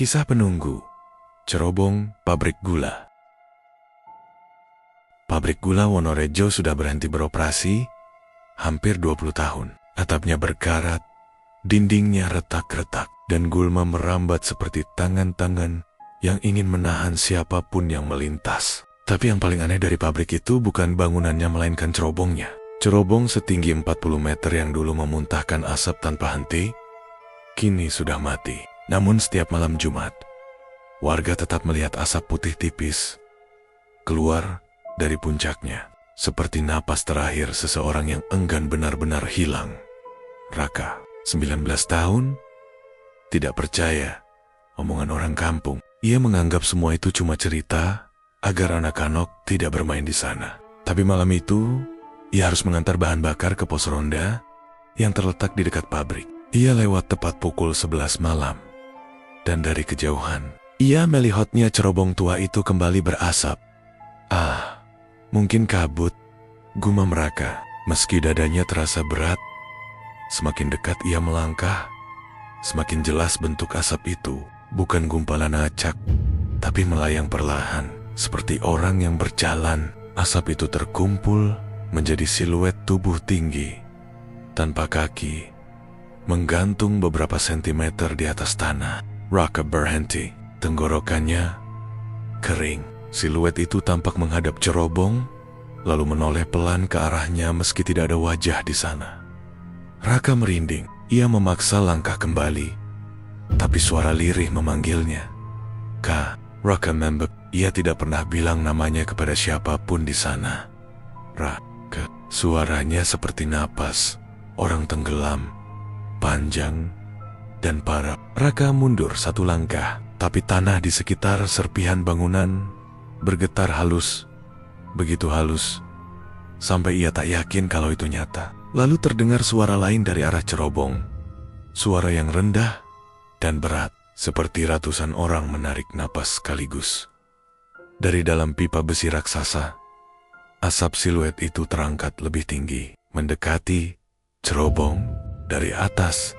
Kisah penunggu, cerobong pabrik gula. Pabrik gula Wonorejo sudah berhenti beroperasi hampir 20 tahun. Atapnya berkarat, dindingnya retak-retak, dan gulma merambat seperti tangan-tangan yang ingin menahan siapapun yang melintas. Tapi yang paling aneh dari pabrik itu bukan bangunannya melainkan cerobongnya. Cerobong setinggi 40 meter yang dulu memuntahkan asap tanpa henti, kini sudah mati. Namun setiap malam Jumat, warga tetap melihat asap putih tipis keluar dari puncaknya, seperti napas terakhir seseorang yang enggan benar-benar hilang. Raka, 19 tahun, tidak percaya omongan orang kampung. Ia menganggap semua itu cuma cerita agar anak-anak tidak bermain di sana. Tapi malam itu, ia harus mengantar bahan bakar ke pos ronda yang terletak di dekat pabrik. Ia lewat tepat pukul 11 malam. Dan dari kejauhan, ia melihatnya cerobong tua itu kembali berasap. Mungkin kabut, gumam Raka. Meski dadanya terasa berat, semakin dekat ia melangkah, semakin jelas bentuk asap itu. Bukan gumpalan acak, tapi melayang perlahan, seperti orang yang berjalan. Asap itu terkumpul menjadi siluet tubuh tinggi, tanpa kaki, menggantung beberapa sentimeter di atas tanah. Raka berhenti, tenggorokannya kering. Siluet itu tampak menghadap cerobong, lalu menoleh pelan ke arahnya meski tidak ada wajah di sana. Raka merinding, ia memaksa langkah kembali, tapi suara lirih memanggilnya. Raka membek. Ia tidak pernah bilang namanya kepada siapapun di sana. Raka, suaranya seperti napas orang tenggelam, panjang dan parah. Raka mundur satu langkah, tapi tanah di sekitar serpihan bangunan bergetar halus, begitu halus, sampai ia tak yakin kalau itu nyata. Lalu terdengar suara lain dari arah cerobong, suara yang rendah dan berat, seperti ratusan orang menarik napas sekaligus. Dari dalam pipa besi raksasa, asap siluet itu terangkat lebih tinggi, mendekati cerobong. Dari atas,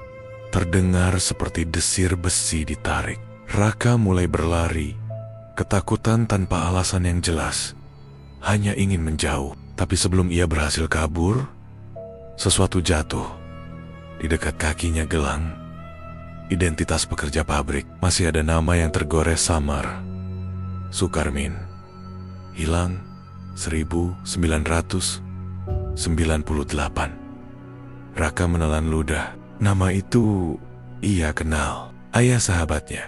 terdengar seperti desir besi ditarik. Raka mulai berlari, ketakutan tanpa alasan yang jelas, hanya ingin menjauh. Tapi sebelum ia berhasil kabur, sesuatu jatuh. Di dekat kakinya gelang identitas pekerja pabrik. Masih ada nama yang tergores samar, Sukarmin. Hilang 1998. Raka menelan ludah. Nama itu ia kenal, ayah sahabatnya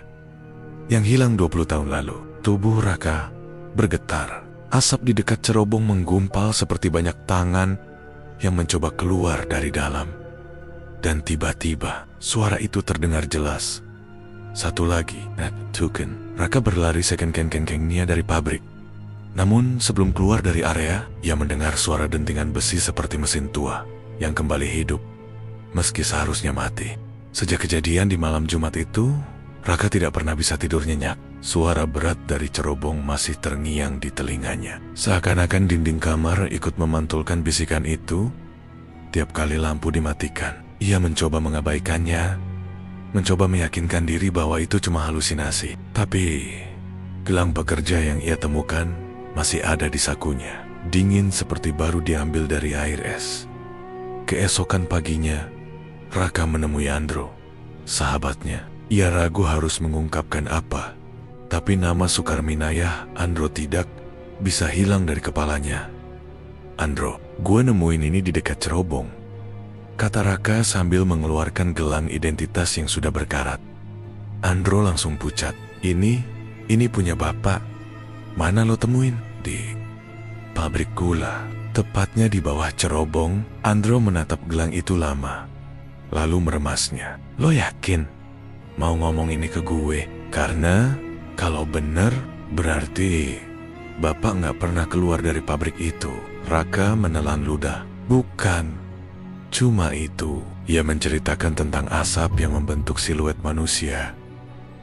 yang hilang 20 tahun lalu. Tubuh Raka bergetar. Asap di dekat cerobong menggumpal seperti banyak tangan yang mencoba keluar dari dalam. Dan tiba-tiba suara itu terdengar jelas. Satu lagi, Tuken. Raka berlari sekengkeng-kengkengnya dari pabrik. Namun sebelum keluar dari area, ia mendengar suara dentingan besi seperti mesin tua yang kembali hidup, meski seharusnya mati. Sejak kejadian di malam Jumat itu, Raka tidak pernah bisa tidur nyenyak. Suara berat dari cerobong masih terngiang di telinganya. Seakan-akan dinding kamar ikut memantulkan bisikan itu tiap kali lampu dimatikan. Ia mencoba mengabaikannya, mencoba meyakinkan diri bahwa itu cuma halusinasi. Tapi gelang pekerja yang ia temukan masih ada di sakunya, dingin seperti baru diambil dari air es. Keesokan paginya, Raka menemui Andro, sahabatnya. Ia ragu harus mengungkapkan apa, tapi nama Sukarminayah Andro tidak bisa hilang dari kepalanya. "Andro, gue nemuin ini di dekat cerobong," kata Raka sambil mengeluarkan gelang identitas yang sudah berkarat. Andro langsung pucat. Ini punya bapak. Mana lo temuin?" "Di pabrik gula, tepatnya di bawah cerobong." Andro menatap gelang itu lama, lalu meremasnya. "Lo yakin mau ngomong ini ke gue? Karena kalau bener, berarti bapak nggak pernah keluar dari pabrik itu." Raka menelan ludah. "Bukan cuma itu." Ia menceritakan tentang asap yang membentuk siluet manusia,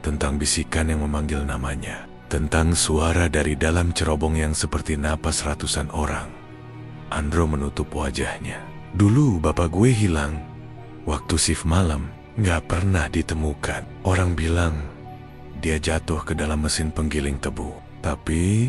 tentang bisikan yang memanggil namanya, tentang suara dari dalam cerobong yang seperti napas ratusan orang. Andro menutup wajahnya. "Dulu bapak gue hilang waktu shift malam, nggak pernah ditemukan. Orang bilang dia jatuh ke dalam mesin penggiling tebu. Tapi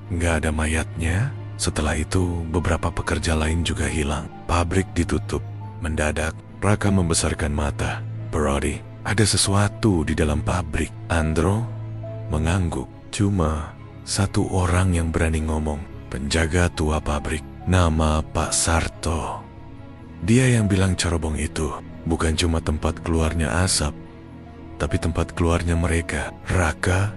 nggak ada mayatnya. Setelah itu beberapa pekerja lain juga hilang. Pabrik ditutup. Mendadak Raka membesarkan mata. "Brody, ada sesuatu di dalam pabrik." Andro mengangguk. Cuma satu orang yang berani ngomong. Penjaga tua pabrik, nama Pak Sarto. Dia yang bilang cerobong itu bukan cuma tempat keluarnya asap, tapi tempat keluarnya mereka. Raka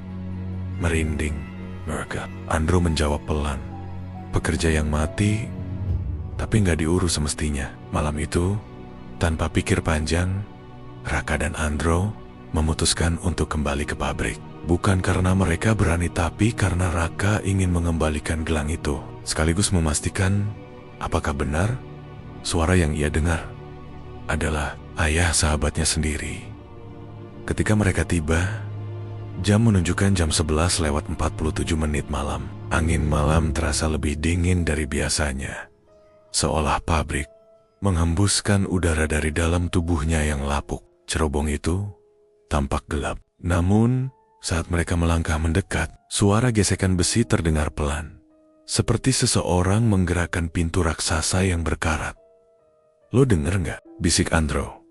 merinding. "Mereka." Andro menjawab pelan. "Pekerja yang mati, tapi nggak diurus semestinya." Malam itu, tanpa pikir panjang, Raka dan Andro memutuskan untuk kembali ke pabrik. Bukan karena mereka berani, tapi karena Raka ingin mengembalikan gelang itu, sekaligus memastikan apakah benar suara yang ia dengar adalah ayah sahabatnya sendiri. Ketika mereka tiba, jam menunjukkan jam 11:47 malam. Angin malam terasa lebih dingin dari biasanya, seolah pabrik menghembuskan udara dari dalam tubuhnya yang lapuk. Cerobong itu tampak gelap. Namun, saat mereka melangkah mendekat, suara gesekan besi terdengar pelan, seperti seseorang menggerakkan pintu raksasa yang berkarat. "Lo denger nggak?" bisik Andro.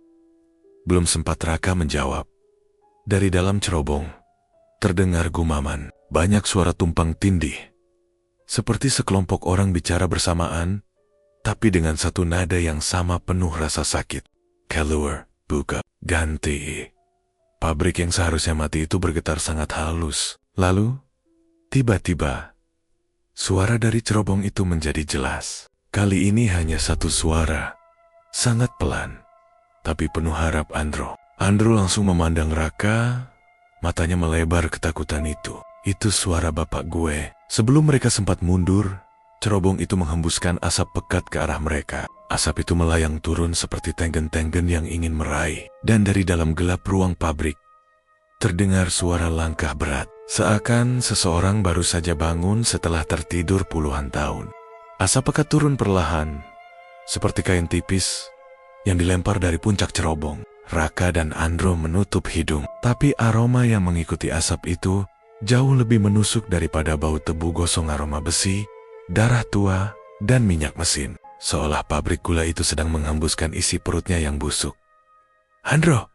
Belum sempat Raka menjawab, dari dalam cerobong terdengar gumaman. Banyak suara tumpang tindih, seperti sekelompok orang bicara bersamaan, tapi dengan satu nada yang sama penuh rasa sakit. "Keluar, buka, ganti." Pabrik yang seharusnya mati itu bergetar sangat halus. Lalu, tiba-tiba, suara dari cerobong itu menjadi jelas. Kali ini hanya satu suara, sangat pelan, tapi penuh harap Andro. Andro langsung memandang Raka, matanya melebar ketakutan itu. "Itu suara bapak gue." Sebelum mereka sempat mundur, cerobong itu menghembuskan asap pekat ke arah mereka. Asap itu melayang turun seperti tenggen-tenggen yang ingin meraih. Dan dari dalam gelap ruang pabrik, terdengar suara langkah berat. Seakan seseorang baru saja bangun setelah tertidur puluhan tahun. Asap pekat turun perlahan, seperti kain tipis yang dilempar dari puncak cerobong. Raka dan Andro menutup hidung, tapi aroma yang mengikuti asap itu jauh lebih menusuk daripada bau tebu gosong, aroma besi, darah tua, dan minyak mesin. Seolah pabrik gula itu sedang menghembuskan isi perutnya yang busuk. "Andro,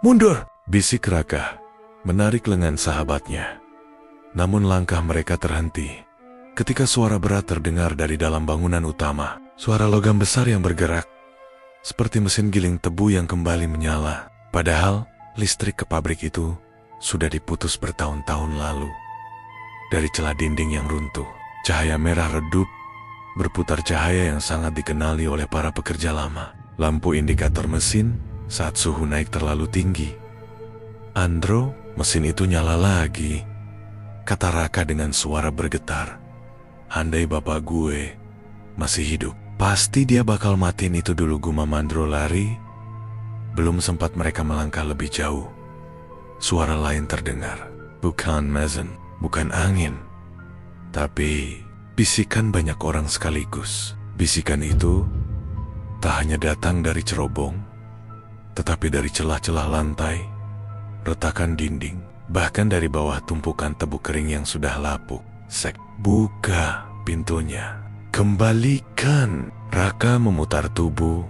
mundur!" bisik Raka, menarik lengan sahabatnya. Namun langkah mereka terhenti ketika suara berat terdengar dari dalam bangunan utama. Suara logam besar yang bergerak, seperti mesin giling tebu yang kembali menyala. Padahal listrik ke pabrik itu sudah diputus bertahun-tahun lalu. Dari celah dinding yang runtuh, cahaya merah redup, berputar, cahaya yang sangat dikenali oleh para pekerja lama. Lampu indikator mesin saat suhu naik terlalu tinggi. "Andro, mesin itu nyala lagi," kata Raka dengan suara bergetar. "Andai bapak gue masih hidup, pasti dia bakal matiin itu dulu," gumam Andro lari. Belum sempat mereka melangkah lebih jauh, suara lain terdengar. Bukan mesin, bukan angin, tapi bisikan banyak orang sekaligus. Bisikan itu tak hanya datang dari cerobong, tetapi dari celah-celah lantai, retakan dinding, bahkan dari bawah tumpukan tebu kering yang sudah lapuk. "Sek, buka pintunya, kembalikan." Raka memutar tubuh,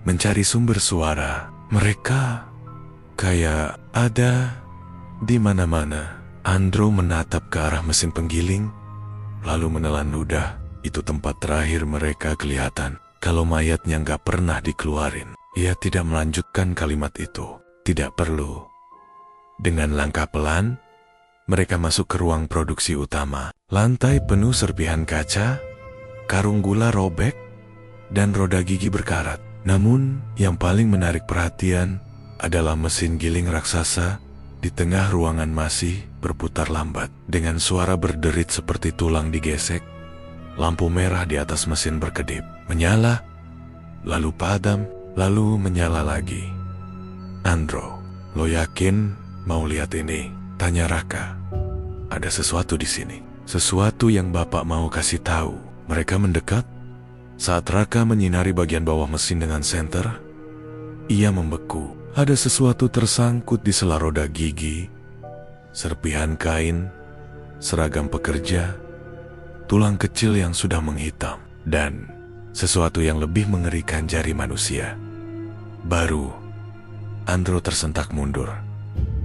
mencari sumber suara. Mereka kayak ada di mana-mana. Andro menatap ke arah mesin penggiling, lalu menelan ludah. Itu tempat terakhir mereka kelihatan. Kalau mayatnya nggak pernah dikeluarin. Ia tidak melanjutkan kalimat itu. Tidak perlu. Dengan langkah pelan, mereka masuk ke ruang produksi utama. Lantai penuh serpihan kaca, karung gula robek, dan roda gigi berkarat. Namun, yang paling menarik perhatian adalah mesin giling raksasa di tengah ruangan masih berputar lambat. Dengan suara berderit seperti tulang digesek, lampu merah di atas mesin berkedip, menyala, lalu padam, lalu menyala lagi. "Andro, lo yakin mau lihat ini?" tanya Raka. "Ada sesuatu di sini, sesuatu yang bapak mau kasih tahu." Mereka mendekat. Saat Raka menyinari bagian bawah mesin dengan senter, ia membeku. Ada sesuatu tersangkut di sela roda gigi serpihan kain, seragam pekerja, tulang kecil yang sudah menghitam, dan sesuatu yang lebih mengerikan, jari manusia. Baru Andro tersentak mundur.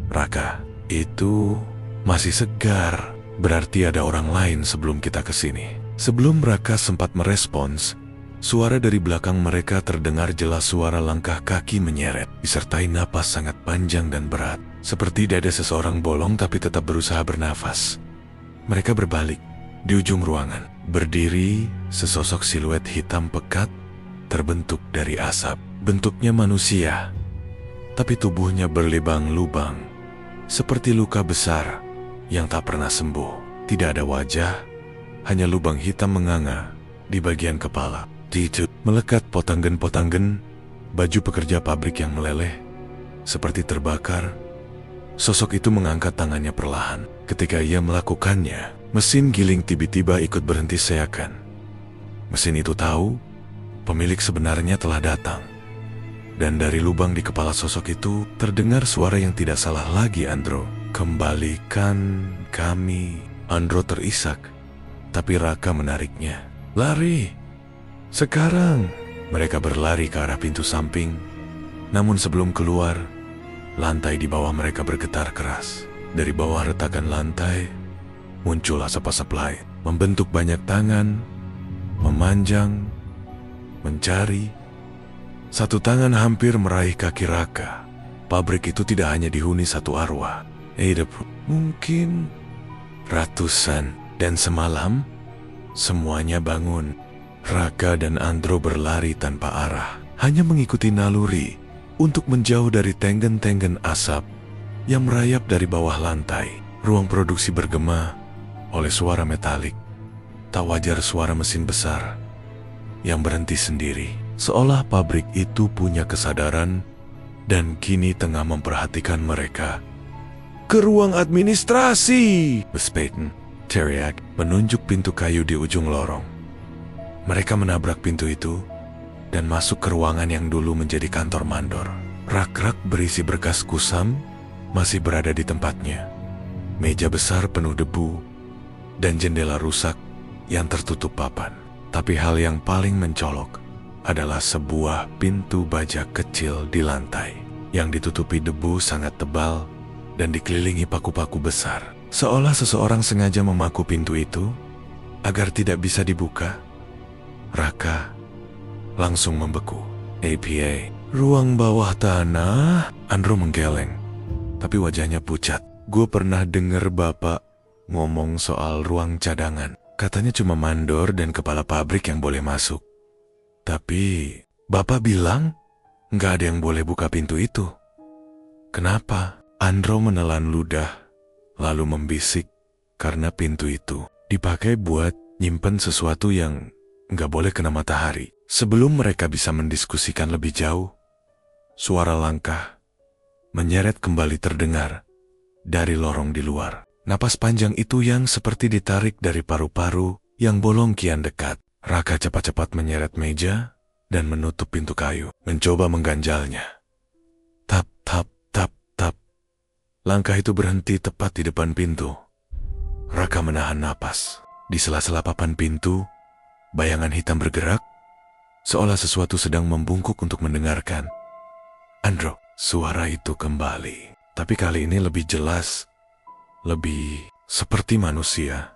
Raka, itu masih segar. Berarti ada orang lain sebelum kita kesini. Sebelum Raka sempat merespons, suara dari belakang mereka terdengar jelas, suara langkah kaki menyeret, disertai napas sangat panjang dan berat. Seperti dada seseorang bolong tapi tetap berusaha bernafas. Mereka berbalik. Di ujung ruangan, berdiri sesosok siluet hitam pekat terbentuk dari asap. Bentuknya manusia, tapi tubuhnya berlubang-lubang, seperti luka besar yang tak pernah sembuh. Tidak ada wajah, hanya lubang hitam menganga di bagian kepala. Itu melekat potanggen-potanggen baju pekerja pabrik yang meleleh, seperti terbakar. Sosok itu mengangkat tangannya perlahan. Ketika ia melakukannya, mesin giling tiba-tiba ikut berhenti seakan. Mesin itu tahu pemilik sebenarnya telah datang. Dan dari lubang di kepala sosok itu terdengar suara yang tidak salah lagi, Andro. Kembalikan kami. Andro terisak, tapi Raka menariknya. Lari! Sekarang! Mereka berlari ke arah pintu samping. Namun sebelum keluar, lantai di bawah mereka bergetar keras. Dari bawah retakan lantai, muncul asap-asap lain, membentuk banyak tangan, memanjang, mencari. Satu tangan hampir meraih kaki Raka. Pabrik itu tidak hanya dihuni satu arwah, mungkin ratusan. Dan semalam, semuanya bangun. Raka dan Andro berlari tanpa arah, hanya mengikuti naluri untuk menjauh dari tenggen-tenggen asap yang merayap dari bawah lantai. Ruang produksi bergema oleh suara metalik. Tak wajar, suara mesin besar yang berhenti sendiri. Seolah pabrik itu punya kesadaran dan kini tengah memperhatikan mereka. Ke ruang administrasi! Bespeten teriak, menunjuk pintu kayu di ujung lorong. Mereka menabrak pintu itu dan masuk ke ruangan yang dulu menjadi kantor mandor. Rak-rak berisi berkas kusam masih berada di tempatnya. Meja besar penuh debu dan jendela rusak yang tertutup papan. Tapi hal yang paling mencolok adalah sebuah pintu baja kecil di lantai yang ditutupi debu sangat tebal dan dikelilingi paku-paku besar. Seolah seseorang sengaja memaku pintu itu agar tidak bisa dibuka. Raka langsung membeku. APA, ruang bawah tanah. Andro menggeleng, tapi wajahnya pucat. Gue pernah dengar bapak ngomong soal ruang cadangan. Katanya cuma mandor dan kepala pabrik yang boleh masuk. Tapi bapak bilang nggak ada yang boleh buka pintu itu. Kenapa? Andro menelan ludah, lalu membisik, karena pintu itu dipakai buat nyimpen sesuatu yang nggak boleh kena matahari. Sebelum mereka bisa mendiskusikan lebih jauh, suara langkah menyeret kembali terdengar dari lorong di luar. Napas panjang itu yang seperti ditarik dari paru-paru yang bolong kian dekat. Raka cepat-cepat menyeret meja dan menutup pintu kayu, mencoba mengganjalnya. Tap, tap, tap, tap. Langkah itu berhenti tepat di depan pintu. Raka menahan napas. Di sela-sela papan pintu, bayangan hitam bergerak, seolah sesuatu sedang membungkuk untuk mendengarkan. Andro, suara itu kembali. Tapi kali ini lebih jelas, lebih seperti manusia.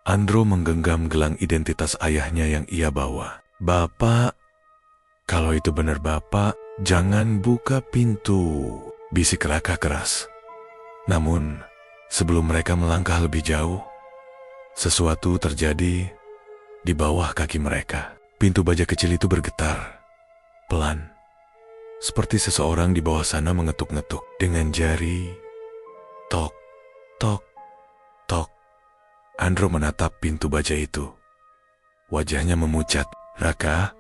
Andro menggenggam gelang identitas ayahnya yang ia bawa. Bapak, kalau itu benar bapak, jangan buka pintu, bisik Raka keras. Namun, sebelum mereka melangkah lebih jauh, sesuatu terjadi di bawah kaki mereka. Pintu baja kecil itu bergetar, pelan, seperti seseorang di bawah sana mengetuk-ngetuk dengan jari. Tok, tok, tok. Andro menatap pintu baja itu. Wajahnya memucat. Raka,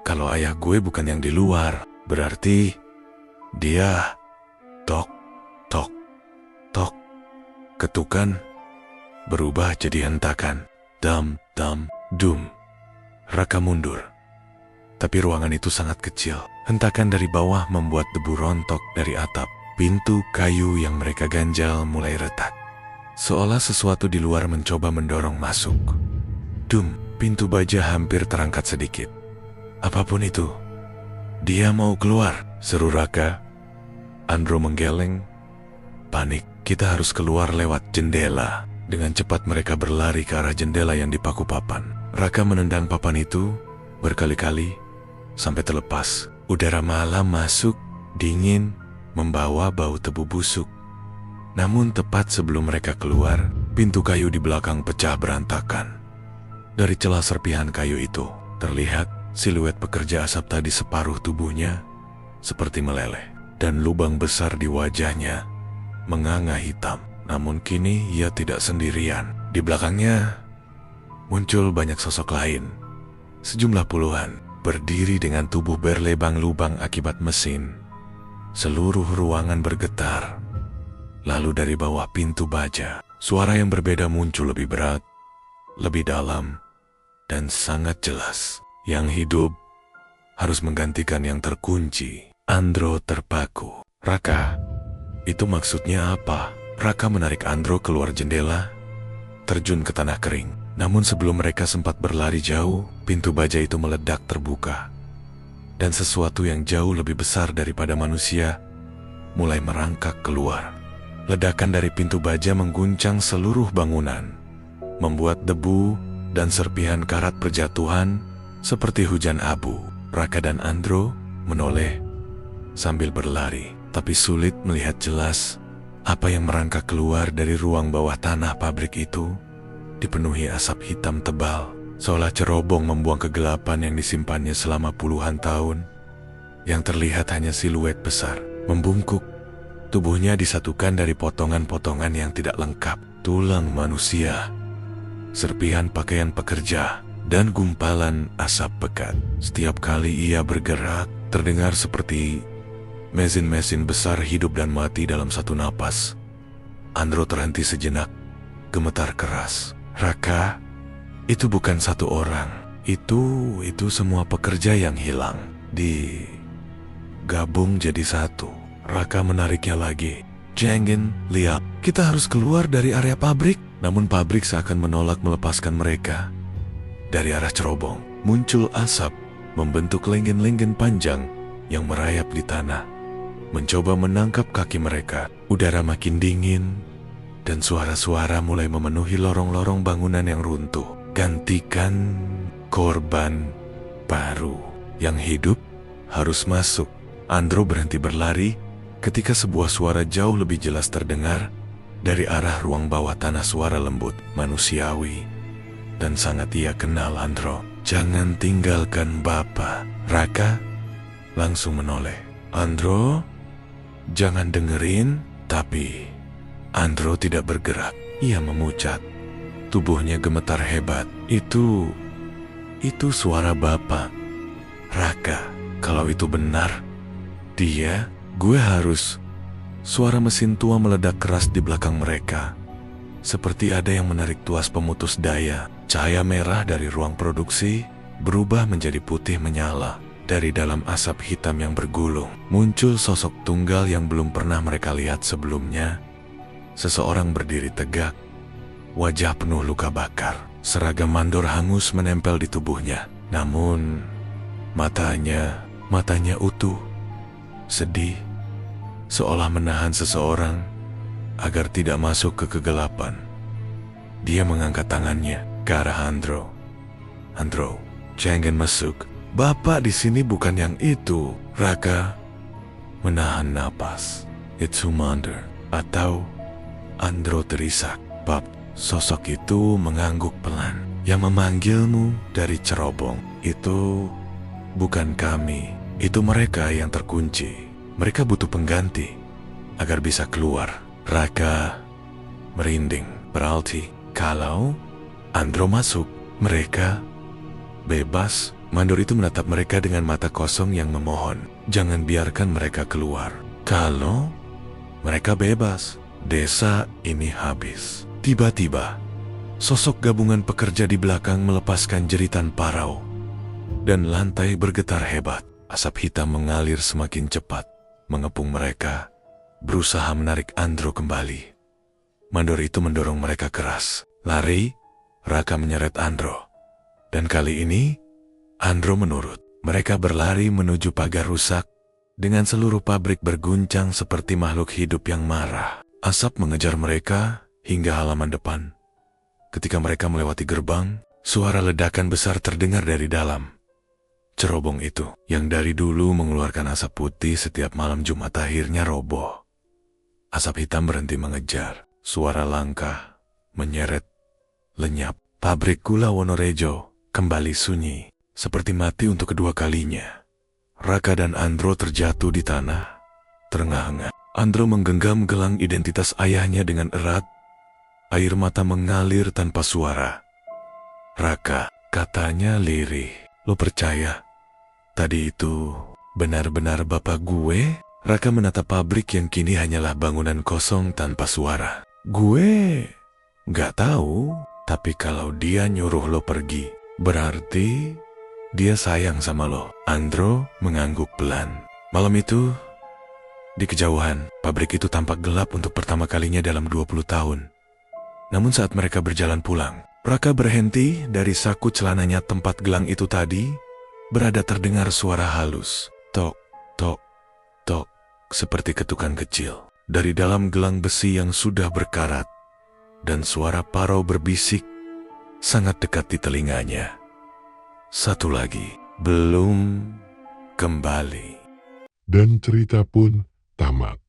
kalau ayah gue bukan yang di luar, berarti dia. Tok, tok, tok. Ketukan berubah jadi hentakan. Dam, dam, dum. Raka mundur. Tapi ruangan itu sangat kecil. Hentakan dari bawah membuat debu rontok dari atap. pintu kayu yang mereka ganjal mulai retak. Seolah sesuatu di luar mencoba mendorong masuk. Dum, pintu baja hampir terangkat sedikit. Apapun itu, dia mau keluar, seru Raka. Andro menggeleng. Panik, kita harus keluar lewat jendela. Dengan cepat mereka berlari ke arah jendela yang dipaku papan. Raka menendang papan itu berkali-kali sampai terlepas. Udara malam masuk, dingin, membawa bau tebu busuk. Namun tepat sebelum mereka keluar, pintu kayu di belakang pecah berantakan. Dari celah serpihan kayu itu, terlihat siluet pekerja asap tadi separuh tubuhnya seperti meleleh. Dan lubang besar di wajahnya menganga hitam. Namun kini ia tidak sendirian. Di belakangnya muncul banyak sosok lain. Sejumlah puluhan, berdiri dengan tubuh berlebang lubang akibat mesin. Seluruh ruangan bergetar. Lalu dari bawah pintu baja, suara yang berbeda muncul lebih berat, lebih dalam, dan sangat jelas. Yang hidup harus menggantikan yang terkunci. Andro terpaku. Raka, itu maksudnya apa? Raka menarik Andro keluar jendela, terjun ke tanah kering. Namun sebelum mereka sempat berlari jauh, pintu baja itu meledak terbuka. Dan sesuatu yang jauh lebih besar daripada manusia mulai merangkak keluar. Ledakan dari pintu baja mengguncang seluruh bangunan, membuat debu dan serpihan karat berjatuhan seperti hujan abu. Raka dan Andro menoleh sambil berlari, tapi sulit melihat jelas apa yang merangkak keluar dari ruang bawah tanah pabrik itu. Dipenuhi asap hitam tebal, seolah cerobong membuang kegelapan yang disimpannya selama puluhan tahun. Yang terlihat hanya siluet besar, membungkuk. Tubuhnya disatukan dari potongan-potongan yang tidak lengkap, tulang manusia, serpihan pakaian pekerja, dan gumpalan asap pekat. Setiap kali ia bergerak, terdengar seperti mesin-mesin besar hidup dan mati dalam satu napas. Andro terhenti sejenak, gemetar keras. Raka, itu bukan satu orang. Itu semua pekerja yang hilang, digabung jadi satu. Raka menariknya lagi. Jangan, lihat, kita harus keluar dari area pabrik. Namun pabrik seakan menolak melepaskan mereka. Dari arah cerobong, muncul asap, membentuk lenggen-lenggen panjang yang merayap di tanah, mencoba menangkap kaki mereka. Udara makin dingin, dan suara-suara mulai memenuhi lorong-lorong bangunan yang runtuh. Gantikan korban baru. Yang hidup harus masuk. Andro berhenti berlari ketika sebuah suara jauh lebih jelas terdengar dari arah ruang bawah tanah. Suara lembut, manusiawi, dan sangat ia kenal Andro. Jangan tinggalkan Bapak. Raka langsung menoleh. Andro, jangan dengerin. Tapi Andro tidak bergerak. Ia memucat. Tubuhnya gemetar hebat. Itu suara Bapak. Raka, kalau itu benar, gue harus. Suara mesin tua meledak keras di belakang mereka. Seperti ada yang menarik tuas pemutus daya. Cahaya merah dari ruang produksi berubah menjadi putih menyala. Dari dalam asap hitam yang bergulung, muncul sosok tunggal yang belum pernah mereka lihat sebelumnya. Seseorang berdiri tegak, wajah penuh luka bakar. Seragam mandor hangus menempel di tubuhnya. Namun, matanya utuh, sedih, seolah menahan seseorang agar tidak masuk ke kegelapan. Dia mengangkat tangannya ke arah Andro. Andro, jangan masuk. Bapak di sini bukan yang itu. Raka menahan napas. It's Humander. Atau Andro terisak. Bab, sosok itu mengangguk pelan. Yang memanggilmu dari cerobong. Itu bukan kami. Itu mereka yang terkunci. Mereka butuh pengganti agar bisa keluar. Raka merinding. Berarti kalau Andro masuk, mereka bebas. Mandor itu menatap mereka dengan mata kosong yang memohon. Jangan biarkan mereka keluar. Kalau mereka bebas, desa ini habis. Tiba-tiba, sosok gabungan pekerja di belakang melepaskan jeritan parau. Dan lantai bergetar hebat. Asap hitam mengalir semakin cepat, mengepung mereka berusaha menarik Andro kembali. Mandor itu mendorong mereka keras. Lari, Raka menyeret Andro. Dan kali ini, Andro menurut. Mereka berlari menuju pagar rusak, dengan seluruh pabrik berguncang seperti makhluk hidup yang marah. Asap mengejar mereka hingga halaman depan. Ketika mereka melewati gerbang, suara ledakan besar terdengar dari dalam. Cerobong itu, yang dari dulu mengeluarkan asap putih setiap malam Jumat, akhirnya roboh. Asap hitam berhenti mengejar. Suara langkah menyeret, lenyap. Pabrik gula Wonorejo kembali sunyi, seperti mati untuk kedua kalinya. Raka dan Andro terjatuh di tanah, terengah-engah. Andro menggenggam gelang identitas ayahnya dengan erat. Air mata mengalir tanpa suara. Raka, katanya lirih, lo percaya? Tadi itu benar-benar bapak gue? Raka menatap pabrik yang kini hanyalah bangunan kosong tanpa suara. Gue gak tahu, tapi kalau dia nyuruh lo pergi, berarti dia sayang sama lo. Andro mengangguk pelan. Malam itu, di kejauhan, pabrik itu tampak gelap untuk pertama kalinya dalam 20 tahun. Namun saat mereka berjalan pulang, Raka berhenti. Dari saku celananya tempat gelang itu tadi, berada terdengar suara halus. Tok, tok, tok, seperti ketukan kecil. Dari dalam gelang besi yang sudah berkarat, dan suara parau berbisik sangat dekat di telinganya. Satu lagi, belum kembali. Dan cerita pun tamat.